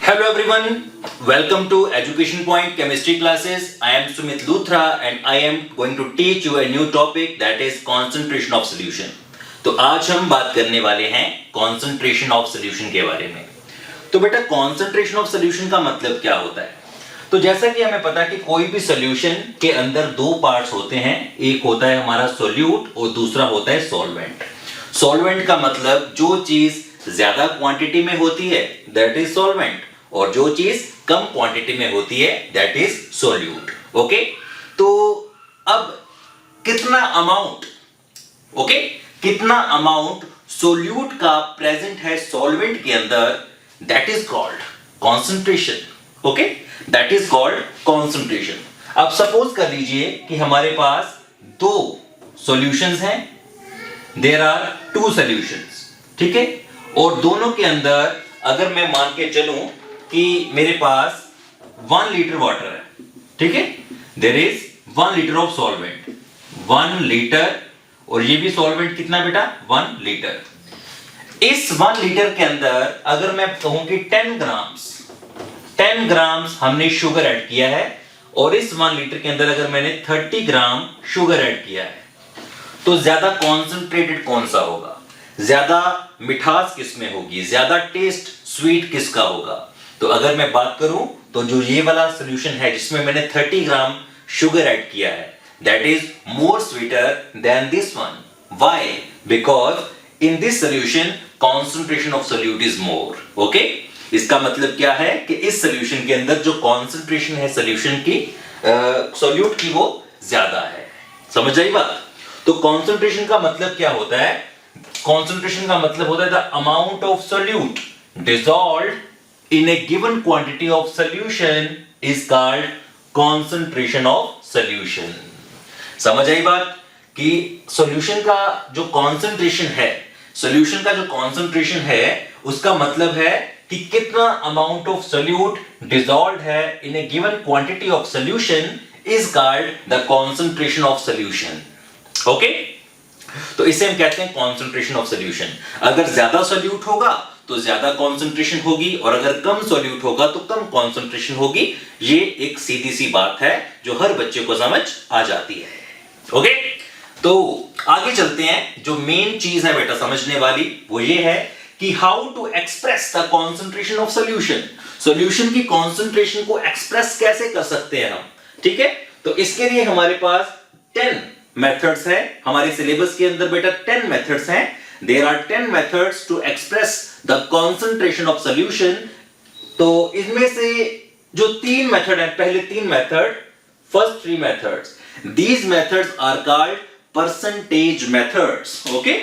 Hello everyone, welcome to Education Point Chemistry classes. I am Sumit Luthra and I am going to teach you a new topic that is concentration of solution. तो आज हम बात करने वाले हैं concentration of solution के बारे में. तो बेटा concentration of solution का मतलब क्या होता है? तो जैसा कि हमें पता है कि कोई भी सॉल्यूशन के अंदर दो पार्ट्स होते हैं, एक होता है हमारा सोल्यूट और दूसरा होता है सॉल्वेंट. सॉल्वेंट का मतलब जो चीज ज्यादा क्वांटिटी में होती है दैट इज सॉल्वेंट और जो चीज कम क्वांटिटी में होती है दैट इज सोल्यूट. ओके, तो अब कितना अमाउंट सोल्यूट का प्रेजेंट है सॉल्वेंट के अंदर that is called concentration. Okay, that is called concentration. अब सपोज कर लीजिए कि हमारे पास दो सॉल्यूशंस हैं, देयर आर टू सॉल्यूशंस, ठीक है, और दोनों के अंदर अगर मैं मान के चलूं कि मेरे पास 1 लीटर वाटर है, ठीक है, there is 1 litre of solvent, 1 litre, और ये भी सॉल्वेंट कितना बेटा 1 लीटर. इस 1 लीटर के अंदर अगर मैं कहूं कि 10 ग्राम्स हमने शुगर ऐड किया है और इस 1 लीटर के अंदर अगर मैंने 30 ग्राम शुगर ऐड किया है, तो ज्यादा कॉन्सेंट्रेटेड कौन सा होगा, ज्यादा मिठास किसमें होगी, ज्यादा टेस्ट स्वीट किसका होगा. तो अगर मैं बात करूं तो जो ये वाला सॉल्यूशन है जिसमें मैंने 30 ग्राम शुगर ऐड किया है that is more sweeter than this one. Why? Because in this solution concentration of solute is more. Okay, इसका मतलब क्या है कि इस सॉल्यूशन के अंदर जो कॉन्सेंट्रेशन है सॉल्यूशन की सोल्यूट की वो ज्यादा है. समझ आई बात? तो कॉन्सेंट्रेशन का मतलब क्या होता है? कॉन्सेंट्रेशन का मतलब होता है the amount of solute dissolved in a given quantity of solution is called concentration of solution. समझ आई बात कि सॉल्यूशन का जो कॉन्सेंट्रेशन है उसका मतलब है कि कितना अमाउंट ऑफ सोल्यूट डिसॉल्व्ड है in a given quantity of solution is called the concentration of solution. Okay, तो इसे हम कहते हैं कॉन्सेंट्रेशन ऑफ सॉल्यूशन. अगर ज्यादा सोल्यूट होगा तो ज्यादा कॉन्सेंट्रेशन होगी और अगर कम सोल्यूट होगा तो कम कॉन्सेंट्रेशन होगी. ये एक सीधी सी बात है जो हर बच्चे को समझ आ जाती है. ओके, तो आगे चलते हैं. जो मेन चीज है बेटा समझने वाली वो ये है कि how to express the concentration of solution. Solution की कॉन्सेंट्रेशन को एक्सप्रेस कैसे कर सकते हैं हम, ठीक है. तो इसके लिए हमारे पास 10 मेथड्स है. हमारे सिलेबस के अंदर बेटा 10 मेथड्स हैं. There are 10 methods to express the concentration of solution. तो इनमें से जो 3 मेथड है, पहले 3 method, first 3 methods, these methods are called percentage methods. Okay,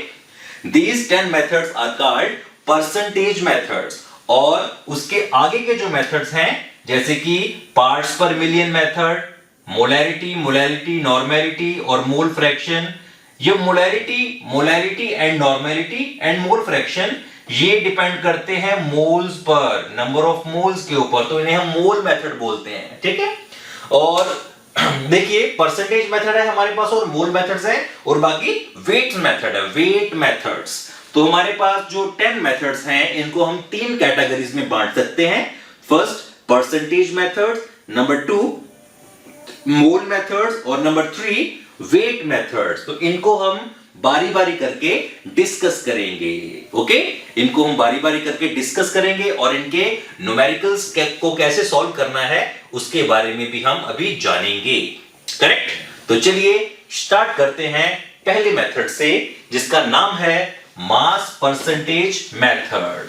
these 10 methods are called percentage methods. और उसके आगे के जो मेथड्स हैं जैसे कि पार्ट्स पर मिलियन मेथड, मोलैरिटी, नॉर्मेलिटी और मोल फ्रैक्शन. ये molarity and normality and mole fraction ये डिपेंड करते हैं moles per, number of moles के ऊपर, तो इन्हें हम मोल मेथड बोलते हैं, ठीक है. और देखिए परसेंटेज मेथड है हमारे पास और मोल मेथड्स हैं और बाकी वेट मेथड है, वेट मेथड्स. तो हमारे पास जो 10 मेथड्स हैं इनको हम 3 कैटेगरीज में बांट सकते हैं. फर्स्ट परसेंटेज मेथड, नंबर 2 मोल मेथड्स और नंबर 3 वेट मेथड्स. तो इनको हम बारी-बारी करके डिस्कस करेंगे. ओके, इनको हम बारी-बारी करके डिस्कस करेंगे और इनके न्यूमेरिकल्स को कैसे सॉल्व करना है उसके बारे में भी हम अभी जानेंगे. करेक्ट? तो चलिए स्टार्ट करते हैं पहले मेथड से जिसका नाम है मास परसेंटेज मेथड.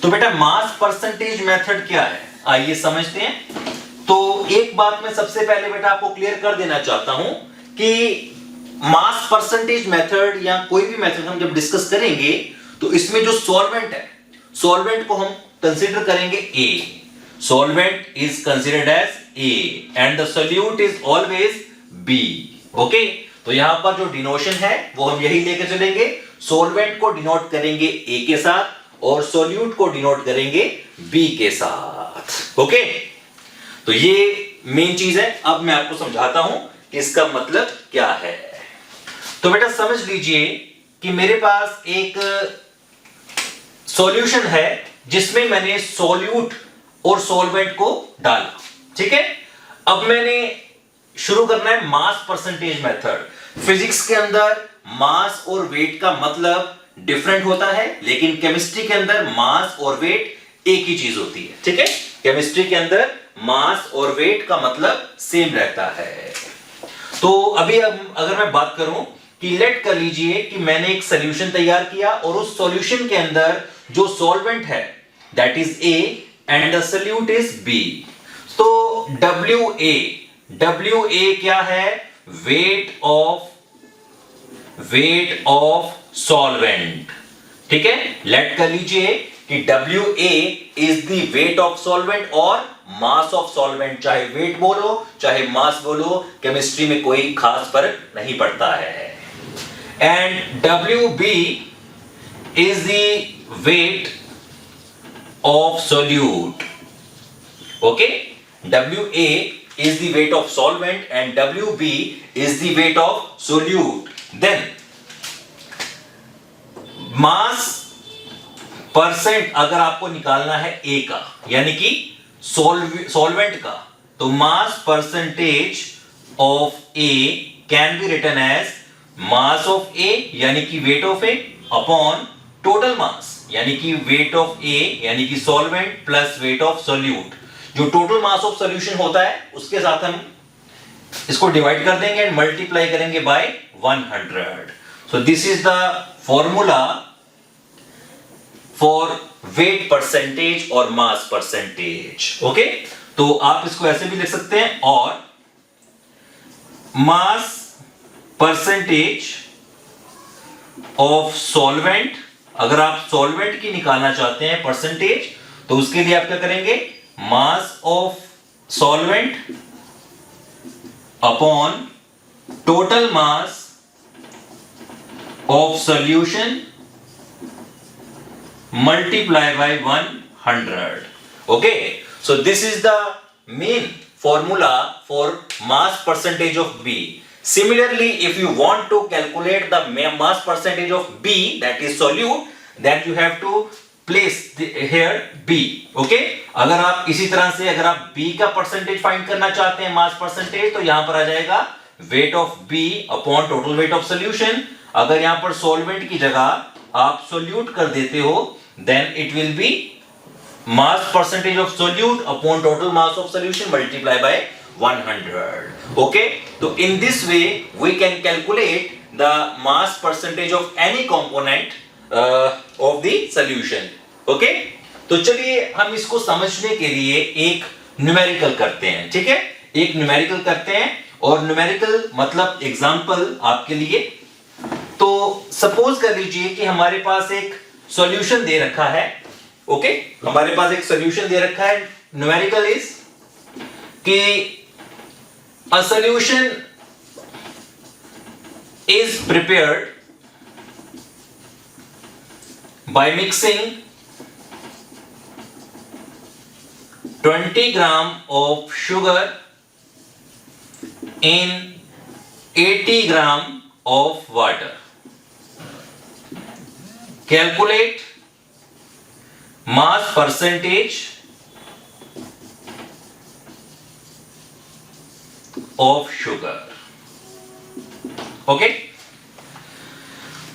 तो बेटा मास परसेंटेज मेथड क्या है आइए समझते हैं. तो एक बात मैं सबसे पहले बेटा आपको क्लियर कर देना चाहता हूं कि मास परसेंटेज मेथड या कोई भी मेथड हम जब डिस्कस करेंगे तो इसमें जो सॉल्वेंट है, सॉल्वेंट को हम कंसीडर करेंगे A. Solvent is considered as A and the solute is always B. Okay, तो यहां पर जो डिनोशन है वो हम यही लेके चलेंगे. सॉल्वेंट को डिनोट करेंगे A के साथ और सोल्यूट को डिनोट करेंगे B के साथ. ओके, तो ये मेन चीज है. अब मैं आपको समझाता हूं कि इसका मतलब क्या है. तो बेटा समझ लीजिए कि मेरे पास एक सॉल्यूशन है जिसमें मैंने सॉल्यूट और सॉल्वेंट को डाला। ठीक है, अब मैंने शुरू करना है मास परसेंटेज मेथड। फिजिक्स के अंदर मास और वेट का मतलब डिफरेंट होता है, लेकिन केमिस्ट्री के अंदर मास और वेट एक ही चीज होती है। ठीक है, केमिस्ट्री के अंदर मास और वेट का मतलब सेम रहता है। तो अभी अगर मैं बात करूं कि लेट कर लीजिए कि मैंने एक सॉल्यूशन तैयार किया और उस सॉल्यूशन के अंदर जो सॉल्वेंट है that is A and the solute is B। तो WA क्या है? Weight of solvent. ठीक है, लेट कर लीजिए कि WA is the weight of solvent और मास ऑफ सॉल्वेंट। चाहे वेट बोलो चाहे मास बोलो, केमिस्ट्री में कोई खास फर्क नहीं पड़ता है। And WB is the wait of solute. Okay, WA is the weight of solvent and WB is the weight of solute. Then mass percent अगर आपको निकालना है A का, यानी कि सॉल्वेंट का, तो mass percentage of A can be written as mass of A यानी कि weight of A upon total mass यानी कि वेट ऑफ A यानी कि solvent plus weight of solute. जो टोटल मास ऑफ सॉल्यूशन होता है उसके साथ हम इसको डिवाइड कर देंगे एंड मल्टीप्लाई करेंगे by 100। So this is the formula for weight percentage और मास परसेंटेज। ओके, तो आप इसको ऐसे भी लिख सकते हैं, और मास परसेंटेज ऑफ सॉल्वेंट, अगर आप सॉल्वेंट की निकालना चाहते हैं परसेंटेज, तो उसके लिए आप क्या करेंगे? Mass of solvent upon total mass of solution multiply by 100. Okay, so this is the main formula for mass percentage of B. Similarly, if you want to calculate the mass percentage of B, that is solute, then you have to place here B. Okay, अगर आप इसी तरह से अगर आप B का percentage find करना चाहते हैं, मास परसेंटेज, तो यहां पर आ जाएगा wait of B upon total weight of solution. अगर यहां पर सॉल्वेंट की जगह आप सोल्यूट कर देते हो, then it will be mass percentage of solute upon total mass of solution multiplied by 100. Okay, so in this way we can calculate the mass percentage of any component of the solution. Okay, तो चलिए हम इसको समझने के लिए एक numerical करते हैं। ठीक है, एक न्यूमेरिकल करते हैं, और न्यूमेरिकल मतलब एग्जांपल आपके लिए। तो सपोज कर लीजिए कि हमारे पास एक सॉल्यूशन दे रखा है। ओके, हमारे पास एक सॉल्यूशन दे रखा है। न्यूमेरिकल इज कि a solution is prepared by mixing 20 gram of sugar in 80 gram of water. Calculate mass percentage of sugar. Okay,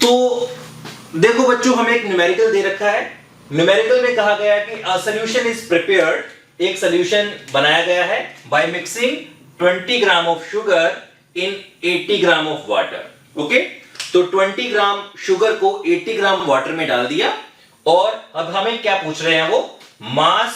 तो देखो बच्चों, हमें एक न्यूमेरिकल दे रखा है। न्यूमेरिकल में कहा गया कि a solution is prepared, एक सॉल्यूशन बनाया गया है by mixing 20 gram of sugar in 80 gram of water. Okay, तो 20 ग्राम शुगर को 80 ग्राम वाटर में डाल दिया, और अब हमें क्या पूछ रहे हैं? वो मास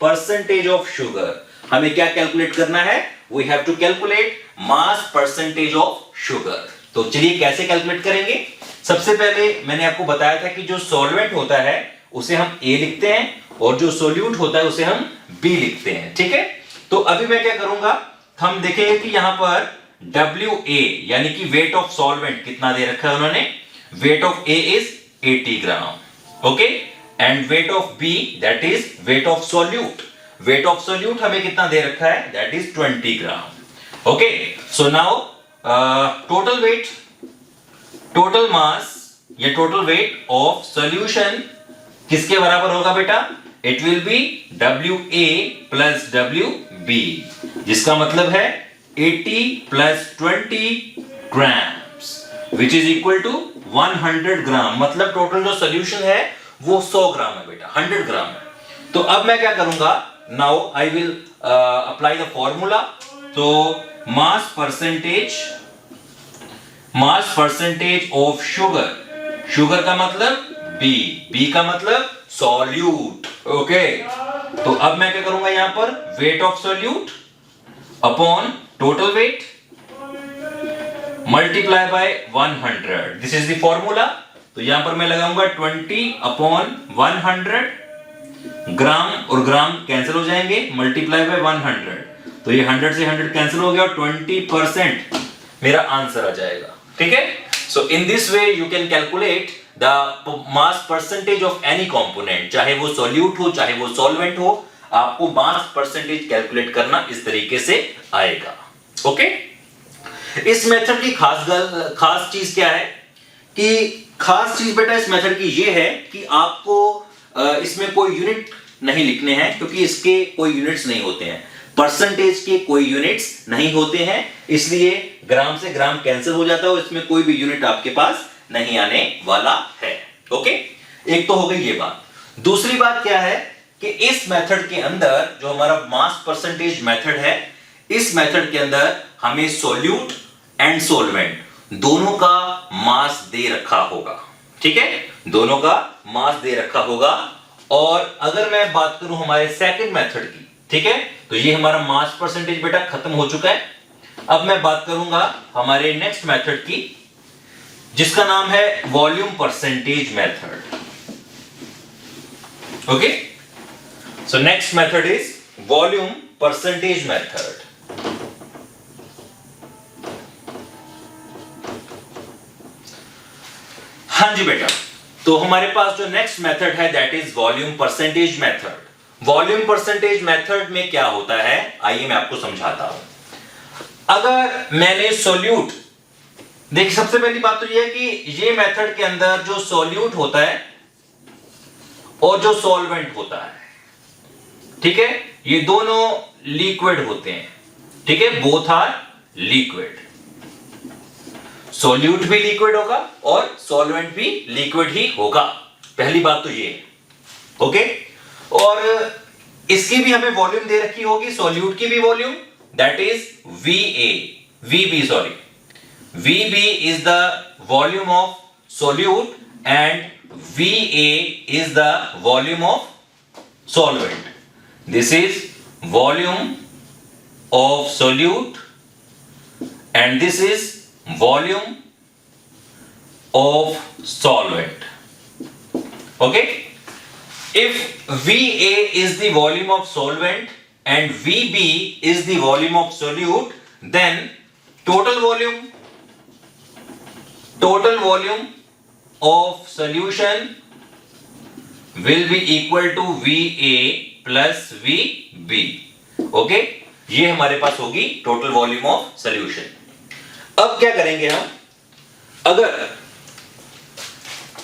परसेंटेज ऑफ शुगर। हमें क्या कैलकुलेट करना है? We have to calculate mass percentage of sugar. तो चलिए कैसे कैलकुलेट करेंगे? सबसे पहले मैंने आपको बताया था कि जो सॉल्वेंट होता है उसे हम A लिखते हैं, और जो सोल्यूट होता है उसे हम B लिखते हैं। ठीक है, तो अभी मैं क्या करूंगा, हम देखेंगे कि यहां पर WA यानी कि वेट ऑफ सॉल्वेंट कितना दे रखा है उन्होंने? Weight of A is 80 gram. Okay, and weight of B that is weight of solute. Weight of solute हमें कितना दे रखा है? That is 20 gram. Okay, so now total weight, total mass या टोटल वेट ऑफ सॉल्यूशन किसके बराबर होगा बेटा? It will be WA plus WB, जिसका मतलब है 80 plus 20 grams which is equal to 100 gram. मतलब टोटल जो सोल्यूशन है वो 100 ग्राम है बेटा, 100 ग्राम है। तो अब मैं क्या करूंगा, now I will apply the formula. तो mass percentage of sugar, sugar का मतलब बी का मतलब सॉल्यूट। ओके, तो अब मैं क्या करूंगा, यहां पर wait of solute upon total weight multiply by 100, this is the formula. तो यहां पर मैं लगाऊंगा 20 अपॉन 100, ग्राम और ग्राम कैंसिल हो जाएंगे, मल्टीप्लाई बाय 100, तो ये 100 से 100 कैंसिल हो गया और 20% मेरा आंसर आ जाएगा। ठीक है, so in this way you can calculate the mass percentage of any component, चाहे वो सॉल्यूट हो चाहे वो सॉल्वेंट हो, आपको मास परसेंटेज कैलकुलेट करना इस तरीके से आएगा। ओके, इस मेथड की खास चीज क्या है कि खास चीज बेटा इस मेथड की ये है कि आपको इसमें कोई यूनिट नहीं लिखने हैं, क्योंकि इसके कोई यूनिट्स नहीं होते हैं, परसेंटेज के कोई यूनिट्स नहीं होते हैं, इसलिए ग्राम से ग्राम कैंसिल हो जाता है और इसमें कोई भी यूनिट आपके पास नहीं आने वाला है। ओके, एक तो हो गई ये बात। दूसरी बात क्या है कि इस मेथड के अंदर जो हमारा मास परसेंटेज मेथड है, इस मेथड के अंदर हमें सॉल्यूट एंड सॉल्वेंट दोनों का मास दे रखा होगा। ठीक है, दोनों का मास दे रखा होगा। और अगर मैं बात करूं हमारे सेकंड मेथड की, ठीक है, तो ये हमारा मास परसेंटेज बेटा खत्म हो चुका है। अब मैं बात करूंगा हमारे नेक्स्ट मेथड की, जिसका नाम है volume percentage method. Okay, so next method is volume percentage method. हाँ जी बेटा, तो हमारे पास जो नेक्स्ट मेथड है that is volume percentage method. Volume percentage method में क्या होता है, आइए मैं आपको समझाता हूं। अगर मैंने सॉल्यूट, देखिए सबसे पहली बात तो यह है कि ये मेथड के अंदर जो सॉल्यूट होता है और जो सॉल्वेंट होता है, ठीक है, ये दोनों लिक्विड होते हैं। ठीक है, बोथ आर लिक्विड, सॉल्यूट भी लिक्विड होगा और सॉल्वेंट भी लिक्विड ही होगा। पहली बात तो ये है। ओके, और इसकी भी हमें वॉल्यूम दे रखी होगी, सॉल्यूट की भी volume, that is VB is the volume of solute and VA is the volume of solvent. This is volume of solute and this is volume of solvent. Okay, if VA is the volume of solvent and VB is the volume of solute, then total volume of solution will be equal to VA plus VB. Okay, ये हमारे पास होगी total volume of solution. अब क्या करेंगे हम, अगर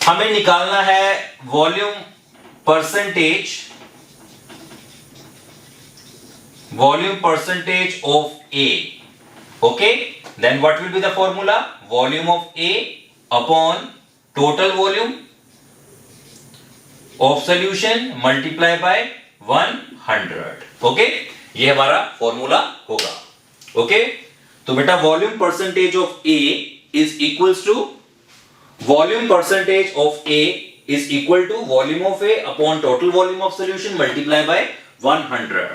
हमें निकालना है volume percentage of A, okay, then what will be the formula? Volume of A upon total volume of solution multiply by 100. okay, ये हमारा फॉर्मूला होगा। okay, तो बेटा volume percentage of A is equals to volume percentage of A is equal to volume of A upon total volume of solution multiply by 100.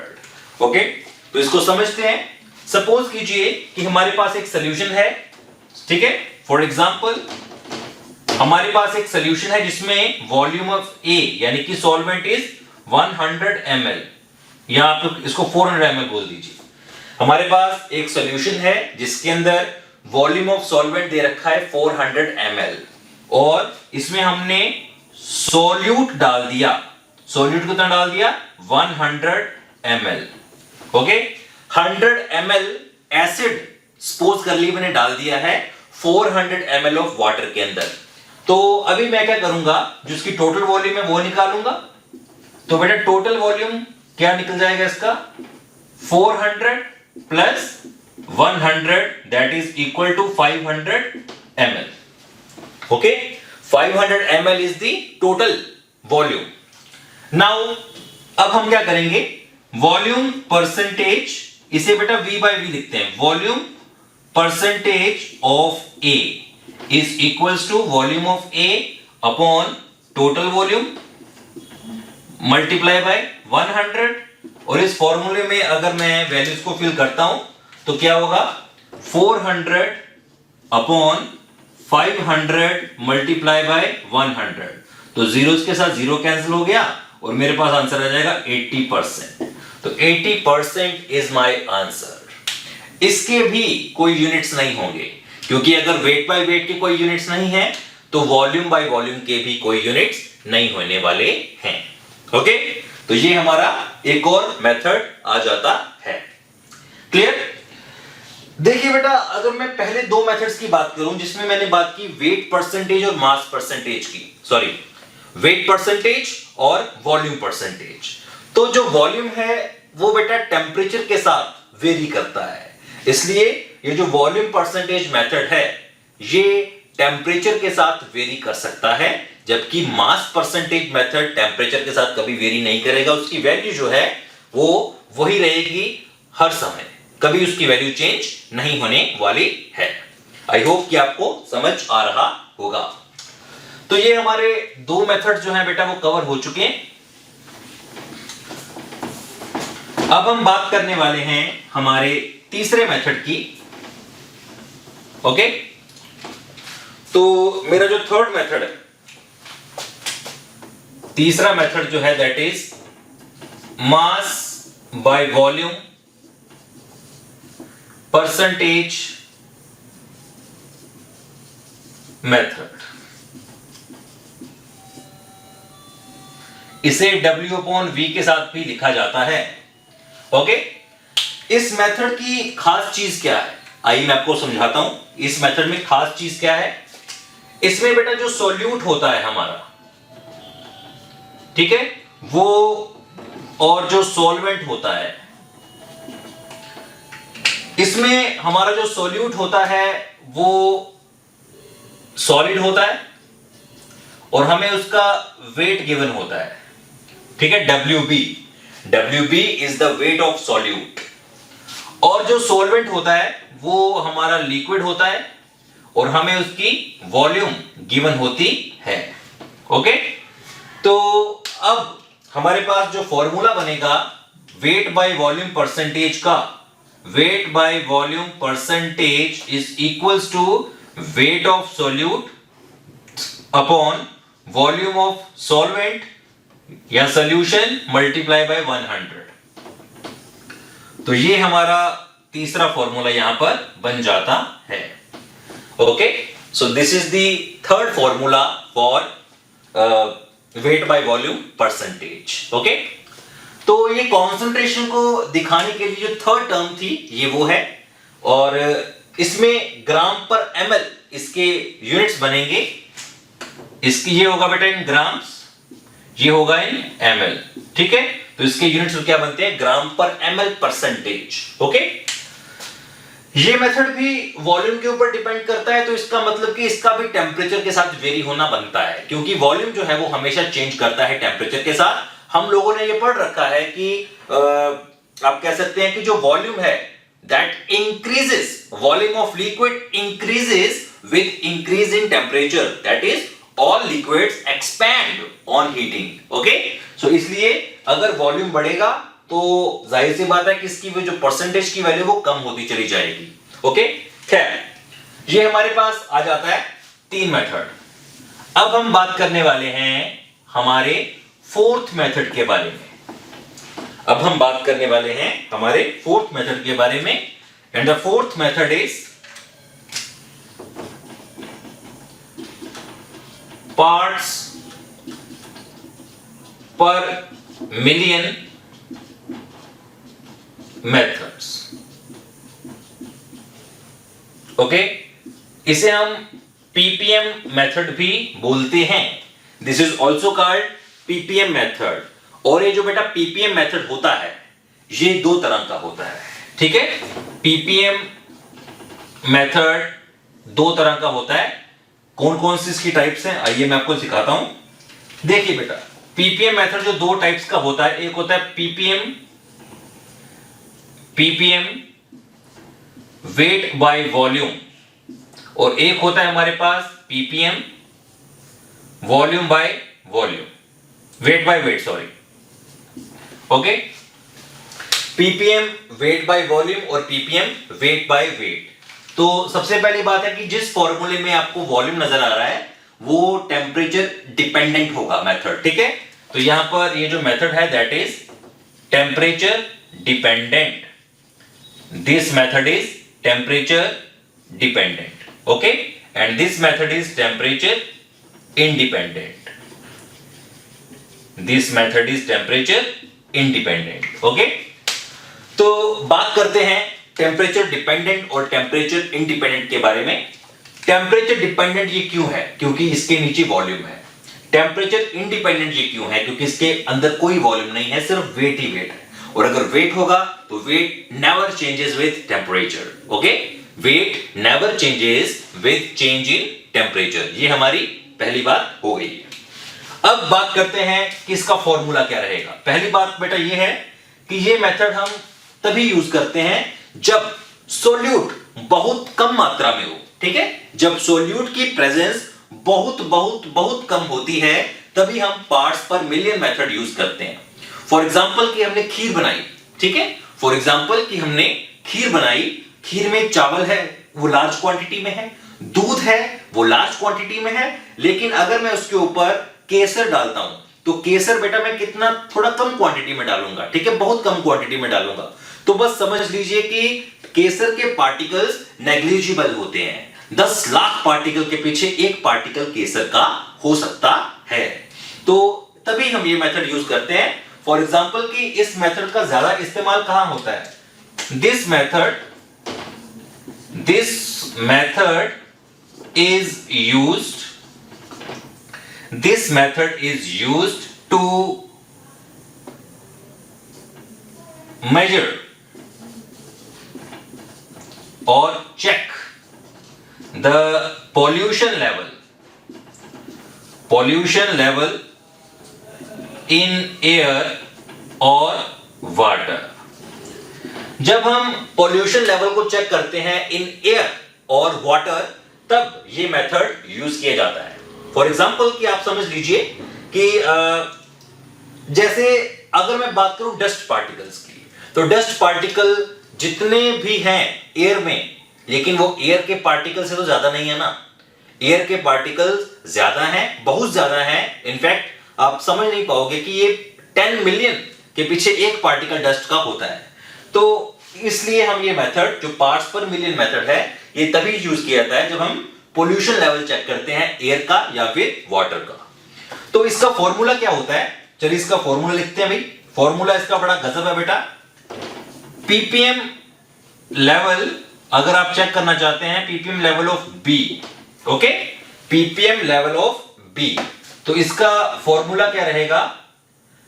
okay, तो इसको समझते हैं। Suppose कीजिए कि हमारे पास एक सॉल्यूशन है, ठीक है, फॉर एग्जांपल हमारे पास एक सॉल्यूशन है जिसमें वॉल्यूम ऑफ A यानी कि सॉल्वेंट इज 100 ml, या आप इसको 400 ml बोल दीजिए। हमारे पास एक सॉल्यूशन है जिसके अंदर वॉल्यूम ऑफ सॉल्वेंट दे रखा है 400 ml और इसमें हमने सॉल्यूट डाल दिया, सॉल्यूट कितना डाल दिया 100 ml। Okay, 100 ml acid suppose कर ली मैंने डाल दिया है 400 ml ऑफ वाटर के अंदर। तो अभी मैं क्या करूंगा, जिसकी टोटल वॉल्यूम है वो निकालूंगा। तो बेटा टोटल वॉल्यूम क्या निकल जाएगा इसका, 400 plus 100 that is equal to 500 ml। Okay, 500 ml is the total volume. Now अब हम क्या करेंगे, वॉल्यूम परसेंटेज, इसे बेटा V बाय V लिखते हैं, volume percentage of A is equals to volume of A upon total volume multiply by 100। और इस फॉर्मूले में अगर मैं वैल्यूज को फिल करता हूं तो क्या होगा, 400 अपॉन 500 मल्टीप्लाई बाय 100। तो जीरोस के साथ जीरो कैंसिल हो गया और मेरे पास आंसर आ जाएगा 80%। तो 80% इज माय आंसर। इसके भी कोई यूनिट्स नहीं होंगे, क्योंकि अगर वेट बाय वेट के कोई यूनिट्स नहीं है तो वॉल्यूम बाय वॉल्यूम के भी कोई यूनिट्स नहीं होने वाले हैं। ओके, तो ये हमारा एक और मेथड आ जाता है। क्लियर? देखिए बेटा, अगर मैं पहले दो मेथड्स की बात करूं जिसमें मैंने बात की वेट परसेंटेज और मास परसेंटेज की, सॉरी वेट परसेंटेज और वॉल्यूम परसेंटेज, तो जो वॉल्यूम है वो बेटा टेम्परेचर के साथ वेरी करता है, इसलिए ये जो वॉल्यूम परसेंटेज मेथड है ये टेम्परेचर के साथ वेरी कर सकता है, जबकि मास परसेंटेज मेथड टेम्परेचर के साथ कभी वेरी नहीं करेगा। उसकी वैल्यू जो है वो वही रहेगी हर समय, कभी उसकी वैल्यू चेंज नहीं होने वाली है। आई होप कि आपको समझ आ रहा होगा। तो ये हमारे दो मेथड जो है बेटा वो कवर हो चुके हैं। अब हम बात करने वाले हैं हमारे तीसरे मेथड की। ओके, तो मेरा जो थर्ड मेथड है, तीसरा मेथड जो है that is mass by volume percentage method. इसे W/V के साथ भी लिखा जाता है। ओके, इस मेथड की खास चीज क्या है, आइए मैं आपको समझाता हूं। इस मेथड में खास चीज क्या है, इसमें बेटा जो सॉल्यूट होता है हमारा, ठीक है, वो और जो सॉल्वेंट होता है, इसमें हमारा जो सॉल्यूट होता है वो सॉलिड होता है और हमें उसका वेट गिवन होता है, ठीक है, WB is the wait of solute. और जो सॉल्वेंट होता है वो हमारा लिक्विड होता है और हमें उसकी वॉल्यूम गिवन होती है। ओके, तो अब हमारे पास जो फॉर्मूला बनेगा वेट बाय वॉल्यूम परसेंटेज का, weight by volume percentage is equals to weight of solute upon volume of solvent या सॉल्यूशन मल्टीप्लाई बाय 100। तो ये हमारा तीसरा फॉर्मूला यहां पर बन जाता है। Okay, so this is the third formula for wait by volume percentage. Okay, तो ये कॉन्सेंट्रेशन को दिखाने के लिए जो थर्ड टर्म थी ये वो है, और इसमें ग्राम पर ml इसके यूनिट्स बनेंगे। इसकी ये होगा बेटा इन ग्राम्स, ये होगा इन ml, ठीक है। तो इसके यूनिट्स क्या बनते हैं, ग्राम पर ml परसेंटेज। ओके, ये मेथड भी वॉल्यूम के ऊपर डिपेंड करता है, तो इसका मतलब कि इसका भी टेम्परेचर के साथ वेरी होना बनता है, क्योंकि वॉल्यूम जो है वो हमेशा चेंज करता है टेम्परेचर के साथ। हम लोगों ने ये पढ़ रखा है कि आप कह सकते हैं कि जो वॉल्यूम है that increases, volume of liquid increases with increase in temperature, that is all liquids expand on heating. Okay, so इसलिए अगर वॉल्यूम बढ़ेगा तो जाहिर सी बात है कि इसकी जो परसेंटेज की वैल्यू वो कम होती चली जाएगी। ओके, खैर ये हमारे पास आ जाता है तीन मेथड। अब हम बात करने वाले हैं हमारे फोर्थ मेथड के बारे में। अब हम बात करने वाले हैं हमारे फोर्थ मेथड के बारे में, and the fourth method is parts पर मिलियन मेथड्स। ओके, इसे हम पीपीएम मेथड भी बोलते हैं। This is also called ppm method. और ये जो बेटा पीपीएम मेथड होता है ये दो तरह का होता है, ठीक है। पीपीएम मेथड दो तरह का होता है। कौन कौन सी इसकी टाइप्स हैं आइए मैं आपको सिखाता हूं। देखिए बेटा पीपीएम मेथड जो दो टाइप्स का होता है, एक होता है पीपीएम वेट बाय वॉल्यूम और एक होता है हमारे पास ppm volume by volume, weight by weight, sorry. Okay, ppm weight by volume और पीपीएम वेट बाय वेट। तो सबसे पहली बात है कि जिस फॉर्मूले में आपको वॉल्यूम नजर आ रहा है वो टेम्परेचर डिपेंडेंट होगा मेथड, ठीक है। तो यहां पर ये जो मेथड है that is temperature dependent. This method is temperature dependent, okay, and this method is temperature independent. This method is temperature independent, okay. तो बात करते हैं टेम्परेचर डिपेंडेंट और टेम्परेचर इंडिपेंडेंट के बारे में। टेम्परेचर डिपेंडेंट ये क्यों है? क्योंकि इसके नीचे वॉल्यूम है। टेम्परेचर इंडिपेंडेंट ये क्यों है? क्योंकि इसके अंदर कोई वॉल्यूम नहीं है, सिर्फ वेट ही वेट है। और अगर वेट होगा तो weight never changes with temperature, okay. Weight never changes with change in temperature. ये हमारी पहली बात हो गई है। अब बात करते हैं कि इसका फॉर्मूला क्या रहेगा। पहली बात बेटा ये है कि ये मेथड हम तभी यूज करते हैं जब सोल्यूट बहुत कम मात्रा में हो, ठीक है। जब सोल्यूट की प्रेजेंस बहुत बहुत बहुत कम होती है तभी हम पार्ट्स पर मिलियन मेथड यूज करते हैं। फॉर एग्जांपल कि हमने खीर बनाई, ठीक है। फॉर एग्जांपल कि हमने खीर बनाई, खीर में चावल है वो लार्ज क्वांटिटी में है, दूध है वो लार्ज क्वांटिटी में है, लेकिन अगर मैं उसके ऊपर केसर डालता हूं तो केसर बेटा मैं कितना थोड़ा कम क्वांटिटी में डालूंगा, ठीक है, बहुत कम क्वांटिटी में डालूंगा। तो बस समझ लीजिए कि केसर के पार्टिकल्स नेग्लिजिबल होते हैं। 10 लाख पार्टिकल के पीछे एक पार्टिकल केसर का हो सकता है। तो तभी हम ये मेथड यूज करते हैं। फॉर एग्जांपल कि इस मेथड का ज्यादा इस्तेमाल कहां होता है? This method is used to measure or check the pollution level in air or water। जब हम पोल्यूशन लेवल को चेक करते हैं इन एयर और वाटर तब ये मेथड यूज किया जाता है। फॉर एग्जांपल कि आप समझ लीजिए कि जैसे अगर मैं बात करूं डस्ट पार्टिकल्स की, तो डस्ट पार्टिकल जितने भी हैं एयर में, लेकिन वो एयर के पार्टिकल से तो ज्यादा नहीं है ना। एयर के पार्टिकल्स ज्यादा हैं, बहुत ज्यादा हैं। इनफैक्ट आप समझ नहीं पाओगे कि ये 10 मिलियन के पीछे एक पार्टिकल डस्ट का होता है। तो इसलिए हम ये मेथड जो पार्ट्स पर मिलियन मेथड है ये तभी यूज किया जाता है जब हम पोल्यूशन लेवल चेक करते हैं एयर का या फिर वाटर का। तो इसका फॉर्मूला क्या होता है? चलिए इसका फॉर्मूला लिखते हैं भाई। फॉर्मूला इसका बड़ा गजब है बेटा। पीपीएम लेवल अगर आप चेक करना चाहते हैं, PPM level of B, okay, PPM level of B, तो इसका फॉर्मूला क्या रहेगा?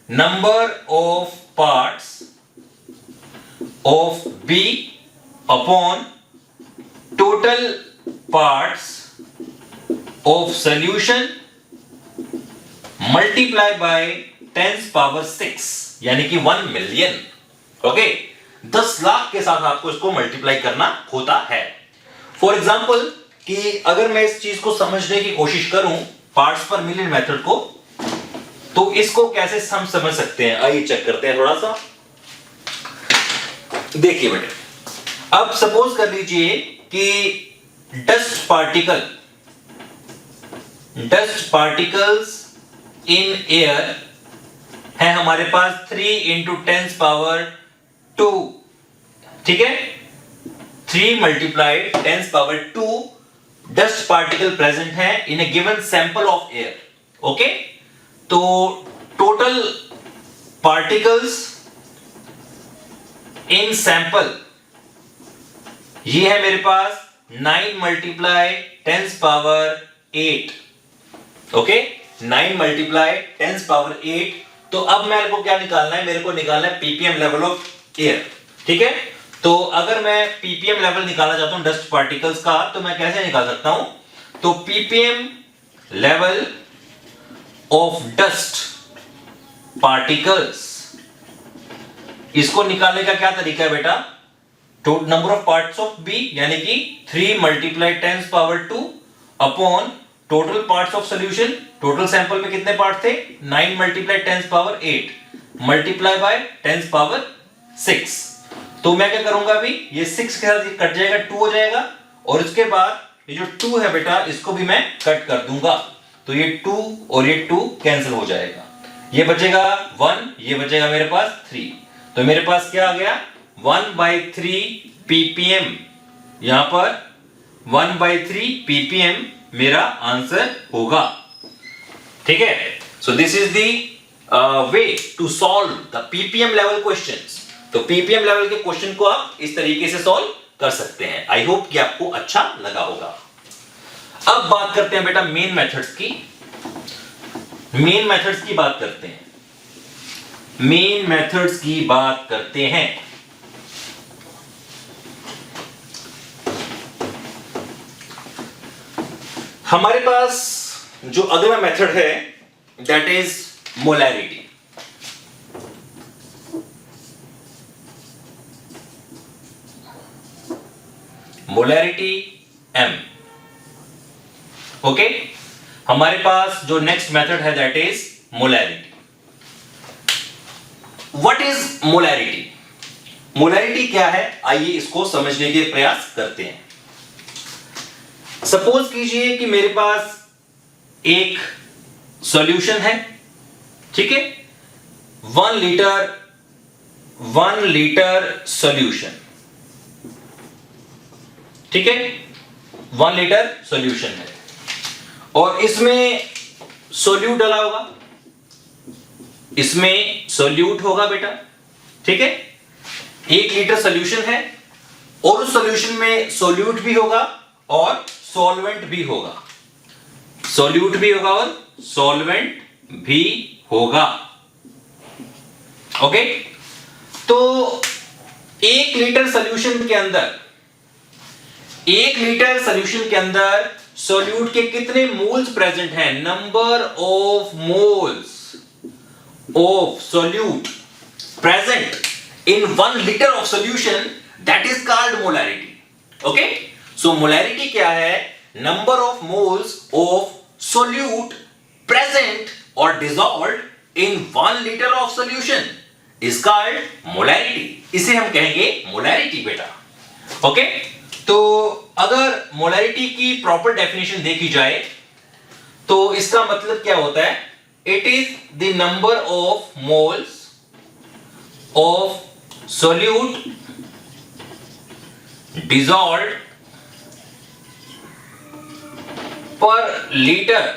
Number of parts of B upon total parts of solution multiply by 10 power 6 यानी कि 1 मिलियन, ओके। 10 लाख के साथ आपको इसको मल्टीप्लाई करना होता है। फॉर एग्जांपल कि अगर मैं इस चीज को समझने की कोशिश करूं पार्ट्स पर मिलियन मेथड को, तो इसको कैसे हम समझ सकते हैं? आइए चेक करते हैं थोड़ा सा। देखिए बेटे, अब सपोज कर लीजिए कि डस्ट पार्टिकल्स इन एयर है हमारे पास 3 × 10 पावर 2, ठीक है। 3 × 10 पावर 2 डस्ट पार्टिकल प्रेजेंट है in a given sample of air, okay. तो टोटल पार्टिकल्स इन सैंपल ये है मेरे पास 9 multiply 10 power 8, okay, 9 multiply 10 power 8। तो अब मेरे को क्या निकालना है, मेरे को निकालना है पीपीएम लेवल ऑफ एयर, ठीक है। तो अगर मैं पीपीएम लेवल निकालना चाहता हूं डस्ट पार्टिकल्स का, तो मैं कैसे निकाल सकता हूं, तो PPM level of dust particles, इसको निकालने का क्या तरीका है बेटा, तो number of parts of B यानी कि 3 multiply 10 power 2 upon total parts of solution. Total sample में कितने पार्ट थे, 9 multiply 10 power 8 multiply by 10 power 6। तो मैं क्या करूंगा अभी, ये 6 के साथ कट जाएगा, 2 हो जाएगा, और इसके बाद ये जो 2 है बेटा इसको भी मैं कट कर दूंगा, तो ये 2 और ये 2 कैंसिल हो जाएगा, ये बचेगा 1, ये बचेगा मेरे पास 3। तो मेरे पास क्या आ गया, 1/3 ppm, यहां पर 1/3 ppm मेरा आंसर होगा, ठीक है। So this is the way to solve the PPM level questions. तो पीपीएम लेवल के क्वेश्चन को आप इस तरीके से सॉल्व कर सकते हैं। आई होप कि आपको अच्छा लगा होगा। अब बात करते हैं बेटा मेन मेथड्स की। मेन मेथड्स की बात करते हैं, मेन मेथड्स की बात करते हैं। हमारे पास जो अगला मेथड है that is molarity. Molarity M, okay. हमारे पास जो नेक्स्ट मेथड है that is molarity. What is molarity? Molarity क्या है, आइए इसको समझने के प्रयास करते हैं। सपोज कीजिए कि मेरे पास एक सॉल्यूशन है, ठीक है, 1 लीटर सॉल्यूशन, ठीक है, 1 लीटर सॉल्यूशन है, और इसमें सोल्यूट डाला होगा, इसमें सोल्यूट होगा बेटा, ठीक है। 1 लीटर सॉल्यूशन है और उस सॉल्यूशन में सोल्यूट भी होगा और सॉल्वेंट भी होगा, सोल्यूट भी होगा और सॉल्वेंट भी होगा, ओके। तो 1 लीटर सॉल्यूशन के अंदर, 1 लीटर सॉल्यूशन के अंदर सोल्यूट के कितने मोल्स प्रेजेंट हैं, number of moles of solute present in 1 litre of solution, that is called molarity, okay. So molarity क्या है, number of moles of solute present और dissolved in 1 litre of solution is called molarity. इसे हम कहेंगे molarity बेटा, okay. तो अगर molarity की प्रॉपर डेफिनेशन देखी जाए तो इसका मतलब क्या होता है, it is the number of moles of solute dissolved पर लीटर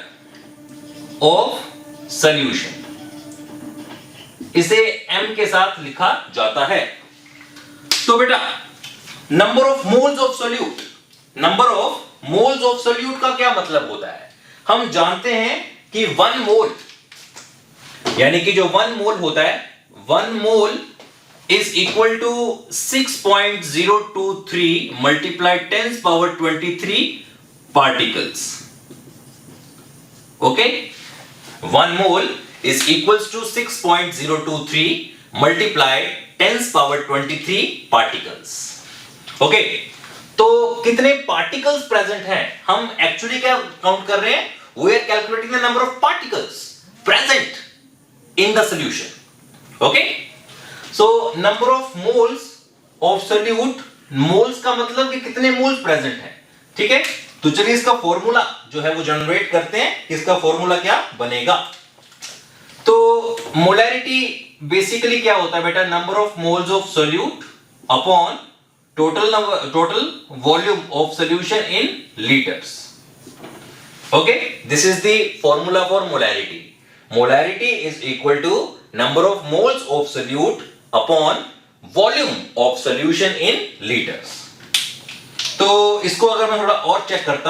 ऑफ सॉल्यूशन, इसे m के साथ लिखा जाता है। तो बेटा number of moles of solute, number of moles of solute का क्या मतलब होता है, हम जानते हैं कि 1 मोल यानी कि जो 1 मोल होता है, 1 mole is equal to 6.023 multiply 10 power 23 particles, okay. 1 mole is equals to 6.023 multiply 10 power 23 particles, okay. तो कितने पार्टिकल्स प्रेजेंट हैं, हम एक्चुअली क्या काउंट कर रहे हैं, we are calculating the number of particles present in the solution, okay। so number of moles of solute, moles का मतलब कि कितने मोल्स प्रेजेंट हैं, ठीक है। तो चलिए इसका फॉर्मूला जो है वो जनरेट करते हैं, इसका फॉर्मूला क्या बनेगा। तो मोलैरिटी बेसिकली क्या होता है बेटा, number of moles of solute upon total volume of solution in litres, okay. This is the formula for molarity. Molarity is equal to number of moles of solute upon volume of solution in litres, तो इसको अगर मैं थोड़ा और check करता